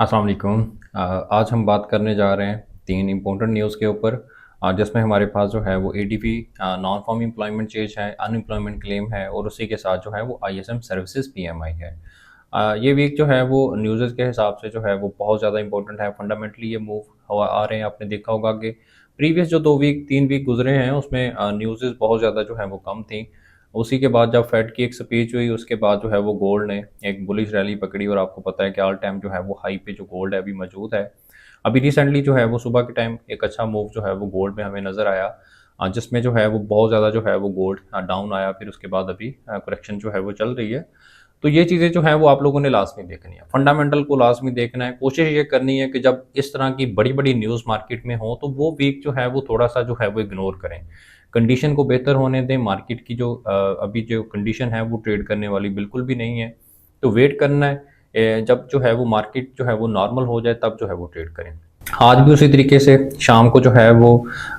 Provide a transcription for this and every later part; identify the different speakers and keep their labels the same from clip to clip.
Speaker 1: अस्सलाम वालेकुम। आज हम बात करने जा रहे हैं तीन इम्पोर्टेंट न्यूज़ के ऊपर, जिसमें हमारे पास जो है वो ADP non farm employment change है, अनएम्प्लॉयमेंट क्लेम है और उसी के साथ जो है वो आईएसएम सर्विसेज पीएमआई है। ये वीक जो है वो न्यूज़ के हिसाब से जो है वो बहुत ज़्यादा इंपॉर्टेंट है। फंडामेंटली ये मूव हवा आ रहे हैं, आपने देखा होगा कि प्रीवियस जो 2 वीक 3 वीक गुजरे हैं उसमें न्यूज़ बहुत ज़्यादा जो है वो कम थी। उसी के बाद जब फेड की एक स्पीच हुई उसके बाद जो है वो गोल्ड ने एक बुलिश रैली पकड़ी और आपको पता है कि ऑल टाइम जो है वो हाई पे जो गोल्ड है अभी मौजूद है। अभी रिसेंटली जो है वो सुबह के टाइम एक अच्छा मूव जो है वो गोल्ड में हमें नज़र आया, जिसमें जो है वो बहुत ज़्यादा जो है वो गोल्ड डाउन आया, फिर उसके बाद अभी करेक्शन जो है वो चल रही है। तो ये चीज़ें जो है वो आप लोगों ने लाजमी देखनी है, फंडामेंटल को लाजमी देखना है। कोशिश ये करनी है कि जब इस तरह की बड़ी बड़ी न्यूज़ मार्केट में हो तो वो वीक जो है वो थोड़ा सा जो है वो इग्नोर करें, कंडीशन को बेहतर होने दें। मार्केट की जो अभी जो कंडीशन है वो ट्रेड करने वाली बिल्कुल भी नहीं है, तो वेट करना है। जब जो है वो मार्केट जो है वो नॉर्मल हो जाए तब जो है वो ट्रेड करें। आज भी उसी तरीके से शाम को जो है वो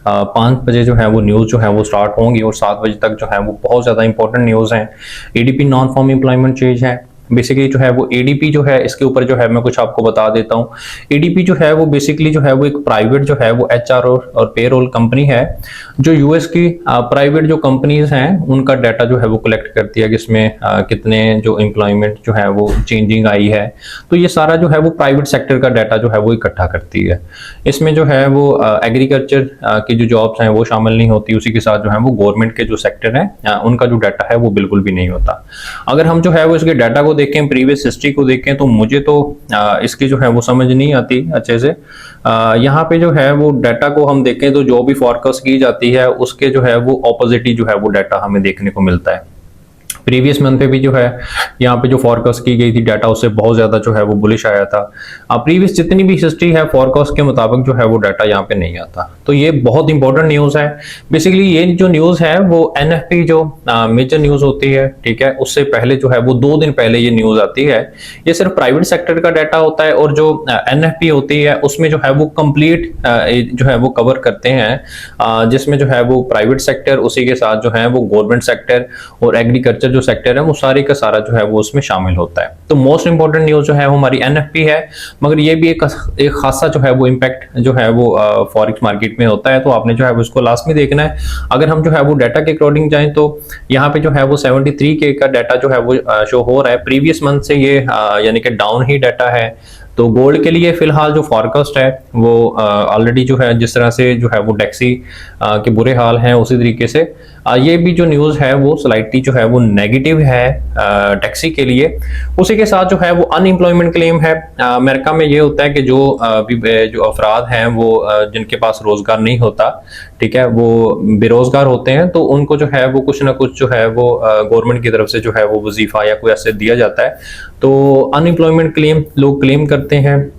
Speaker 1: 5 बजे जो है वो न्यूज़ जो है वो स्टार्ट होंगी और 7 बजे तक जो है वो बहुत ज़्यादा इंपॉर्टेंट न्यूज़ हैं। ADP non farm employment change है, बेसिकली जो है वो एडीपी जो है इसके ऊपर जो है मैं कुछ आपको बता देता हूँ। एडीपी जो है वो बेसिकली जो है वो एक प्राइवेट जो है वो एचआर और पेरोल कंपनी है, जो यूएस की प्राइवेट जो कंपनीज हैं उनका डाटा जो है वो कलेक्ट करती है कि इसमें कितने जो एम्प्लॉयमेंट जो है वो चेंजिंग आई है। तो ये सारा जो है वो प्राइवेट सेक्टर का डाटा जो है वो इकट्ठा करती है। इसमें जो है वो एग्रीकल्चर की जो जॉब्स हैं वो शामिल नहीं होती, उसी के साथ जो है वो गवर्नमेंट के जो सेक्टर हैं उनका जो डाटा है वो बिल्कुल भी नहीं होता। अगर हम जो है वो इसके डाटा को देखें, प्रीवियस हिस्ट्री को देखें, तो मुझे तो इसकी जो है वो समझ नहीं आती अच्छे से। यहाँ पे जो है वो डाटा को हम देखें तो जो भी फोरकास्ट की जाती है उसके जो है वो ऑपोजिट ही जो है वो डाटा हमें देखने को मिलता है। प्रीवियस मंथ पे भी जो है यहाँ पे जो फोरकास्ट की गई थी डाटा उससे बहुत ज़्यादा जो है वो बुलिश आया था। प्रीवियस जितनी भी हिस्ट्री है फोरकास्ट के मुताबिक जो है वो डाटा यहाँ पे नहीं आता, तो ये बहुत इंपॉर्टेंट न्यूज़ है। बेसिकली ये जो न्यूज़ है वो एनएफपी जो मेजर न्यूज़ होती है, ठीक है, उससे पहले जो है वो 2 दिन पहले ये न्यूज़ आती है। ये सिर्फ प्राइवेट सेक्टर का डाटा होता है और जो एनएफपी होती है उसमें जो है वो कंप्लीट जो है वो कवर करते हैं, जिसमें जो है वो प्राइवेट सेक्टर, उसी के साथ जो है वो गवर्नमेंट सेक्टर और एग्रीकल्चर जो सेक्टर है वो सारे का सारा जो है वो उसमें शामिल होता है। तो मोस्ट इंपॉर्टेंट न्यूज़ जो है वो हमारी एनएफपी है, मगर ये भी एक खासा जो है वो इम्पैक्ट जो है वो फॉरेक्स मार्केट में होता है, तो आपने जो है वो इसको लाजमी देखना है। अगर हम जो है वो डाटा के अकॉर्डिंग जाएं तो यहाँ पे जो है वो 73K का डाटा जो है वो शो हो रहा है। प्रीवियस मंथ से ये यानी कि डाउन ही डाटा है। तो गोल्ड के लिए फिलहाल जो फॉरकास्ट है वो ऑलरेडी जो है जिस तरह से जो है वो डेक्सी के बुरे हाल हैं उसी तरीके से ये भी जो न्यूज़ है वो स्लाइटली जो है वो नेगेटिव है टैक्सी के लिए। उसी के साथ जो है वो अनएम्प्लॉयमेंट क्लेम है। अमेरिका में ये होता है कि जो अफराद हैं वो जिनके पास रोजगार नहीं होता, ठीक है, वो बेरोजगार होते हैं, तो उनको जो है वो कुछ ना कुछ जो है वो गवर्नमेंट की तरफ से जो है वो वजीफा या कोई ऐसे दिया जाता है। तो अनएम्प्लॉयमेंट क्लेम लोग क्लेम करते हैं,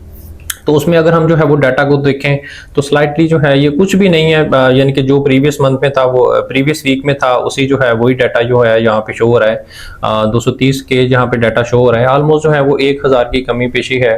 Speaker 1: तो उसमें अगर हम जो है वो डाटा को देखें तो स्लाइटली जो है ये कुछ भी नहीं है, यानी कि जो प्रीवियस मंथ में था वो प्रीवियस वीक में था उसी जो है वही डाटा जो है यहाँ पे शो हो रहा है। 230 के जहाँ पे डाटा शो हो रहा है, ऑलमोस्ट जो है वो 1000 की कमी पेशी है,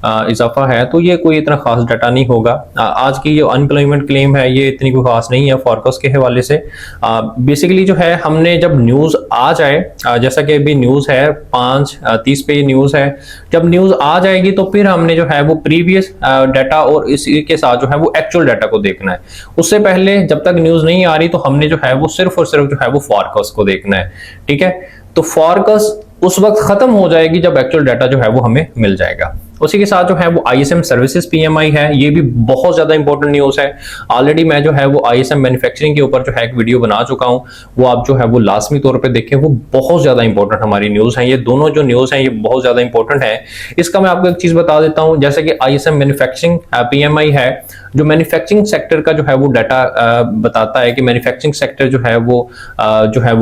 Speaker 1: इजाफा है, तो ये कोई इतना खास डाटा नहीं होगा। आज की जो अनएम्प्लॉयमेंट क्लेम है ये इतनी कोई खास नहीं है फोरकास्ट के हवाले से। बेसिकली जो है हमने जब न्यूज़ आ जाए, जैसा कि अभी न्यूज़ है 5:30 पे ये न्यूज़ है, जब न्यूज़ आ जाएगी तो फिर हमने जो है वो प्रीवियस डाटा और इसी के साथ जो है वो एक्चुअल डाटा को देखना है। उससे पहले जब तक न्यूज़ नहीं आ रही तो हमने जो है वो सिर्फ और सिर्फ जो है वो फोरकास्ट को देखना है, ठीक है। तो फोरकास्ट उस वक्त खत्म हो जाएगी जब एक्चुअल डाटा जो है वो हमें मिल जाएगा। उसी के साथ जो है वो आईएसएम सर्विसेज पीएमआई है, ये भी बहुत ज्यादा इंपॉर्टेंट न्यूज़ है। ऑलरेडी मैं जो है वो आईएसएम मैन्युफैक्चरिंग के ऊपर जो है एक वीडियो बना चुका हूं, वो आप जो है वो लाजमी तौर पे देखें, वो बहुत ज्यादा इंपॉर्टेंट हमारी न्यूज़ है। ये दोनों जो न्यूज़ हैं ये बहुत ज्यादा इंपॉर्टेंट है। इसका मैं आपको एक चीज बता देता हूं, जैसे कि आईएसएम मैन्युफैक्चरिंग पीएमआई है, जो मैन्युफैक्चरिंग सेक्टर का जो है वो डाटा बताता है कि मैन्युफैक्चरिंग सेक्टर जो है वो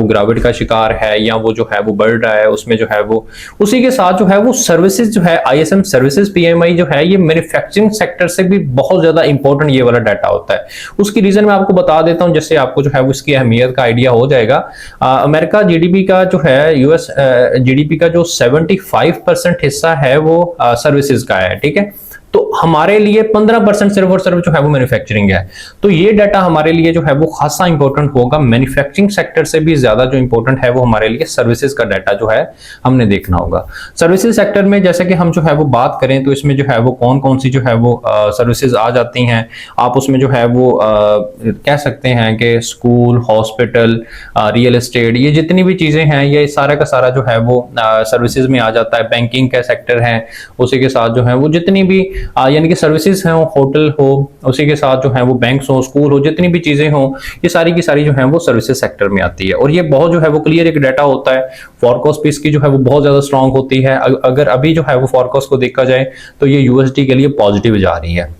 Speaker 1: गिरावट का शिकार है या वो जो है वो बढ़ रहा है, उसमें जो है वो उसी के साथ जो है वो सर्विसेज जो है आईएसएम सर्विसेज पीएमआई जो है ये मैन्युफैक्चरिंग सेक्टर से भी बहुत ज्यादा इंपॉर्टेंट ये वाला डाटा होता है। उसकी रीजन मैं आपको बता देता हूं, जिससे आपको जो है वो इसकी अहमियत का आइडिया हो जाएगा। अमेरिका जीडीपी का जो है यूएस जीडीपी का जो 75% हिस्सा है वो सर्विसेज का है, ठीक है। तो हमारे लिए 15% सिर्फ और सिर्फ जो है वो मैन्युफैक्चरिंग है। तो ये डाटा हमारे लिए जो है वो खासा इंपॉर्टेंट होगा। मैन्युफैक्चरिंग सेक्टर से भी ज्यादा जो इंपॉर्टेंट है वो हमारे लिए सर्विसेज का डाटा जो है हमने देखना होगा। सर्विसेज सेक्टर में जैसे कि हम जो है वो बात करें तो इसमें जो है वो कौन कौन सी जो है वो सर्विसेज आ जाती हैं। आप उसमें जो है वो कह सकते हैं कि स्कूल, हॉस्पिटल, रियल एस्टेट, ये जितनी भी चीजें हैं ये सारा का सारा जो है वो सर्विसेज में आ जाता है। बैंकिंग का सेक्टर है, उसी के साथ जो है वो जितनी भी यानी कि सर्विसेज हैं, होटल हो, उसी के साथ जो है वो बैंक्स हो, स्कूल हो, जितनी भी चीजें हो, ये सारी की सारी जो है वो सर्विसेज सेक्टर में आती है। और ये बहुत जो है वो क्लियर एक डाटा होता है। फॉरकास्ट भी इसकी जो है वो बहुत ज्यादा स्ट्रांग होती है। अगर अभी जो है वो फॉरकास्ट को देखा जाए तो ये यूएसडी के लिए पॉजिटिव जा रही है।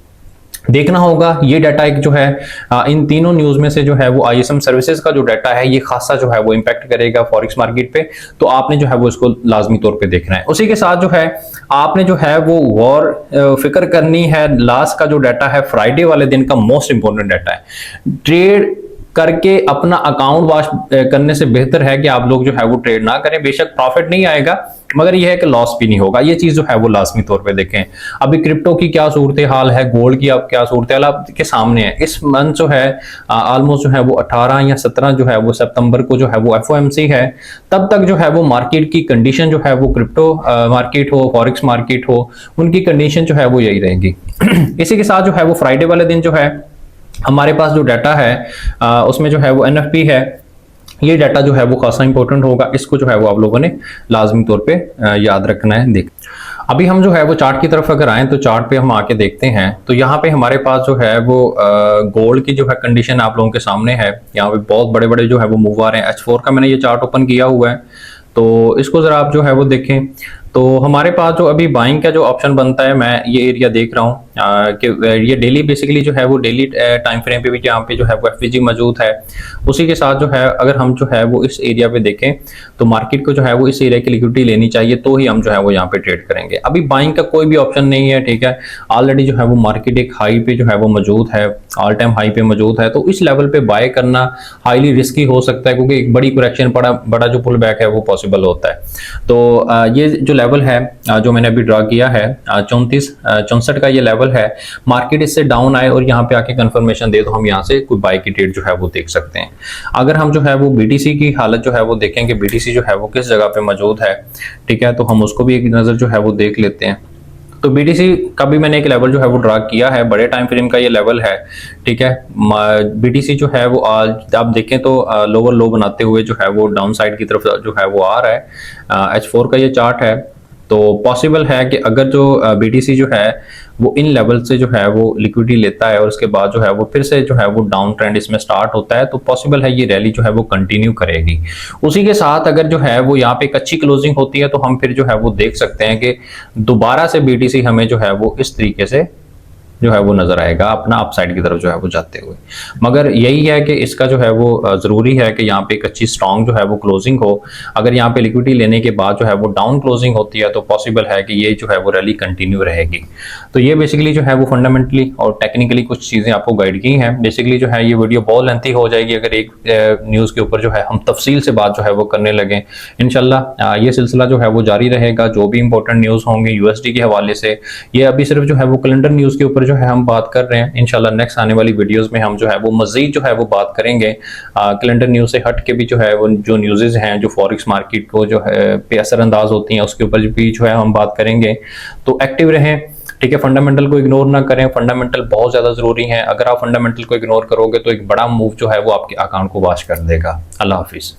Speaker 1: देखना होगा ये डाटा एक जो है इन तीनों न्यूज में से जो है वो आईएसएम सर्विसेज का जो डाटा है ये खासा जो है वो इंपैक्ट करेगा फॉरेक्स मार्केट पे। तो आपने जो है वो इसको लाजमी तौर पे देखना है। उसी के साथ जो है आपने जो है वो गौर फिक्र करनी है। लास्ट का जो डाटा है फ्राइडे वाले दिन का मोस्ट इंपॉर्टेंट डाटा है। ट्रेड करके अपना अकाउंट वॉश करने से बेहतर है कि आप लोग जो है वो ट्रेड ना करें। बेशक प्रॉफिट नहीं आएगा मगर यह है कि लॉस भी नहीं होगा। ये चीज जो है वो लाजमी तौर पे देखें। अभी क्रिप्टो की क्या सूरत हाल है, गोल्ड की अब क्या सूरत हाल आपके सामने है। इस मंथ जो है ऑलमोस्ट जो है वो 18 या 17 जो है वो सितंबर को जो है वो एफओएमसी है। तब तक जो है वो मार्केट की कंडीशन जो है वो क्रिप्टो मार्केट हो, फॉरेक्स मार्केट हो, उनकी कंडीशन जो है वो यही रहेगी। इसी के साथ जो है वो फ्राइडे वाले दिन जो है हमारे पास जो डाटा है उसमें जो है वो एनएफपी है। ये डाटा जो है वो खासा इंपॉर्टेंट होगा। इसको जो है वो आप लोगों ने लाजमी तौर पे याद रखना है। देख अभी हम जो है वो चार्ट की तरफ अगर आए तो चार्ट पे हम आके देखते हैं तो यहाँ पे हमारे पास जो है वो गोल्ड की जो है कंडीशन आप लोगों के सामने है। यहाँ पे बहुत बड़े बड़े जो है वो मूव आ रहे हैं। H4 का मैंने ये चार्ट ओपन किया हुआ है तो इसको जरा आप जो है वो देखें तो हमारे पास जो अभी बाइंग का जो ऑप्शन बनता है, मैं ये एरिया देख रहा हूँ कि ये डेली बेसिकली जो है वो डेली टाइम फ्रेम पे भी यहाँ पे जो है वो एफवीजी मौजूद है। उसी के साथ जो है अगर हम जो है वो इस एरिया पे देखें तो मार्केट को जो है वो इस एरिया की लिक्विडिटी लेनी चाहिए तो ही हम जो है वो यहाँ पे ट्रेड करेंगे। अभी बाइंग का कोई भी ऑप्शन नहीं है, ठीक है। ऑलरेडी जो है वो मार्केट एक हाई पे जो है वो मौजूद है, ऑल टाइम हाई पे मौजूद है। तो इस लेवल पे बाय करना हाईली रिस्की हो सकता है क्योंकि एक बड़ी करेक्शन बड़ा जो पुल बैक है वो पॉसिबल होता है। तो ये जो लेवल है जो मैंने अभी ड्रा किया है 64 का ये लेवल है। मार्केट इससे डाउन आए और यहाँ पे आके कंफर्मेशन दे तो हम यहाँ से कोई बाय की ट्रेड जो है वो देख सकते हैं। अगर हम जो है वो बीटीसी की हालत जो है वो देखेंगे, बीटीसी जो है वो किस जगह पे मौजूद है, ठीक है, तो हम उसको भी एक नजर जो है वो देख लेते हैं। तो बीटीसी का भी मैंने एक लेवल जो है वो ड्रा किया है, बड़े टाइम फ्रेम का ये लेवल है, ठीक है। बीटीसी जो है वो आज आप देखें तो लोअर लो बनाते हुए जो है वो डाउन साइड की तरफ जो है वो आ रहा है। H4 का ये चार्ट है तो पॉसिबल है कि अगर जो बीटीसी जो है वो इन लेवल से जो है वो लिक्विडिटी लेता है और उसके बाद जो है वो फिर से जो है वो डाउन ट्रेंड इसमें स्टार्ट होता है तो पॉसिबल है ये रैली जो है वो कंटिन्यू करेगी। उसी के साथ अगर जो है वो यहाँ पे एक अच्छी क्लोजिंग होती है तो हम फिर जो है वो देख सकते हैं कि दोबारा से बीटीसी हमें जो है वो इस तरीके से जो है वो नजर आएगा अपना अपसाइड की तरफ जो है वो जाते हुए। मगर यही है कि इसका जो है वो जरूरी है कि यहाँ पे एक अच्छी स्ट्रॉन्ग जो है वो क्लोजिंग हो। अगर यहाँ पे लिक्विडिटी लेने के बाद जो है वो डाउन क्लोजिंग होती है तो पॉसिबल है कि ये जो है वो रैली कंटिन्यू रहेगी। तो ये बेसिकली जो है वो फंडामेंटली और टेक्निकली कुछ चीजें आपको गाइड की हैं। बेसिकली जो है ये वीडियो बहुत लेंथी हो जाएगी अगर एक न्यूज के ऊपर जो है हम तफसील से बात जो है वो करने लगे। इंशाल्लाह ये सिलसिला जो है वो जारी रहेगा। जो भी इंपॉर्टेंट न्यूज होंगे यूएसडी के हवाले से, ये अभी सिर्फ जो है वो कैलेंडर न्यूज के ऊपर जो है हम बात कर रहे हैं। इंशाल्लाह नेक्स्ट आने वाली वीडियोस में हम जो है वो मजीद जो है वो बात करेंगे। कैलेंडर न्यूज से हट के भी जो है वो जो न्यूज़ेस हैं जो फॉरेक्स मार्केट को जो है पे असरअंदाज होती हैं उसके ऊपर भी जो है हम बात करेंगे। तो एक्टिव रहें, ठीक है। फंडामेंटल को इग्नोर ना करें, फंडामेंटल बहुत ज्यादा जरूरी है। अगर आप फंडामेंटल को इग्नोर करोगे तो एक बड़ा मूव जो है वो आपके अकाउंट को वॉश कर देगा। अल्लाह हाफिज।